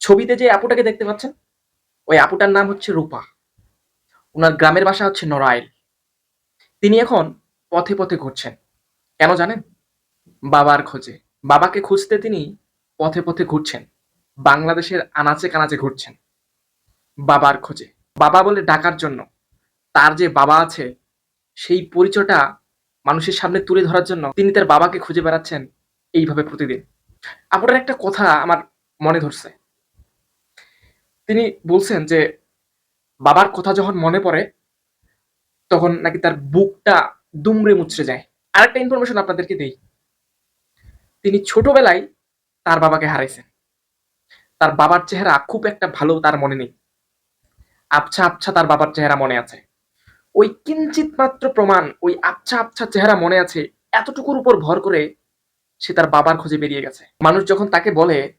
ছবিতে যে আপুটাকে দেখতে পাচ্ছেন, ওই আপুটার নাম হচ্ছে রূপা। উনার গ্রামের বাসা হচ্ছে নড়াইল। তিনি এখন পথে, পথে ঘুরছেন। কেন জানেন? বাবার খোঁজে। বাবাকে খুঁজতে তিনি পথে, পথে ঘুরছেন। বাংলাদেশের আনাচে-কানাচে ঘুরছেন। বাবার খোঁজে। বাবা বলে ডাকার জন্য। তার যে বাবা আছে, সেই পরিচয়টা মানুষের সামনে তুলে ধরার জন্য তিনি তার বাবাকে খুঁজে বেড়াচ্ছেন এইভাবে প্রতিদিন। আপুটার একটা কথা আমার মনে ধরছে। তিনি বলছেন যে, বাবার কথা যখন মনে পড়ে, তখন নাকি তার বুকটা দুমড়ে মুচড়ে যায়। আরেকটা ইনফরমেশন আপনাদেরকে দেই। তিনি ছোটবেলায় তার বাবাকে হারাইছেন। তার বাবার চেহারা খুব একটা ভালো তার মনে নেই। আবছা, আবছা তার বাবার চেহারা মনে আছে। ওই কিঞ্চিত মাত্র প্রমাণ, ওই আবছা, আবছা চেহারা মনে আছে, এতটুকুর উপর ভর করে সে তার বাবার খোঁজে বেরিয়ে গেছে। মানুষ যখন তাকে বলে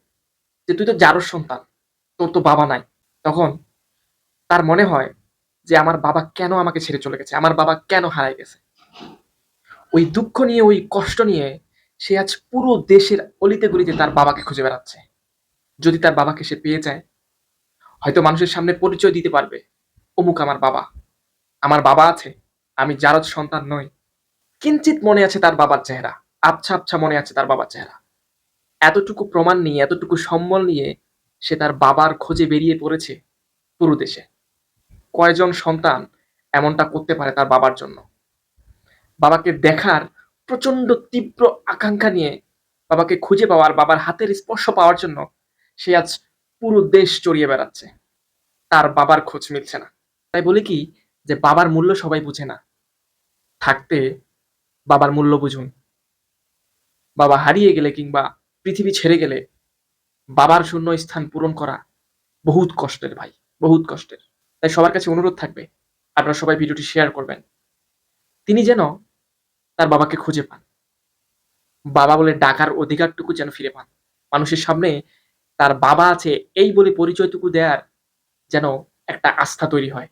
যে, "তুই তো জারজ সন্তান, তোর তো বাবা নাই।" তখন তার মনে হয় যে, আমার বাবা কেন আমাকে ছেড়ে চলে গেছে? আমার বাবা কেন হারায় গেছে? ওই দুঃখ নিয়ে, ওই কষ্ট নিয়ে সে আজ পুরো দেশের অলিতে গলিতে তার বাবাকে খুঁজে বেড়াচ্ছে। যদি তার বাবাকে সে পেয়ে যায়, হয়তো মানুষের সামনে পরিচয় দিতে পারবে, অমুক আমার বাবা। আমার বাবা আছে, আমি জারজ সন্তান নই। কিঞ্চিত মনে আছে তার বাবার চেহারা। আবছা, আবছা মনে আছে তার বাবার চেহারা। এতটুকু প্রমাণ নিয়ে, এতটুকু সম্বল নিয়ে সে তার বাবার খোঁজে বেরিয়ে পড়েছে পুরো দেশে। কয়জন সন্তান এমনটা করতে পারে তার বাবার জন্য? বাবাকে দেখার প্রচন্ড তীব্র আকাঙ্ক্ষা নিয়ে বাবাকে খুঁজে পাওয়ার, বাবার হাতের স্পর্শ পাওয়ার জন্য সে আজ পুরো দেশ চড়িয়ে বেড়াচ্ছে। তার বাবার খোঁজ মিলছে না। তাই বলি কি, যে বাবার মূল্য সবাই বুঝে না। থাকতে বাবার মূল্য বুঝুন। বাবা হারিয়ে গেলে কিংবা পৃথিবী ছেড়ে গেলে বাবার শূন্য স্থান পূরণ করা বহুত কষ্টের ভাই, বহুত কষ্টের। তাই সবার কাছে অনুরোধ থাকবে, আপনারা সবাই ভিডিওটি শেয়ার করবেন। তিনি যেন তার বাবাকে খুঁজে পান। বাবা বলে ডাকার অধিকারটুকু যেন ফিরে পান। মানুষের সামনে তার বাবা আছে এই বলে পরিচয়টুকু দেয়ার যেন একটা আস্থা তৈরি হয়।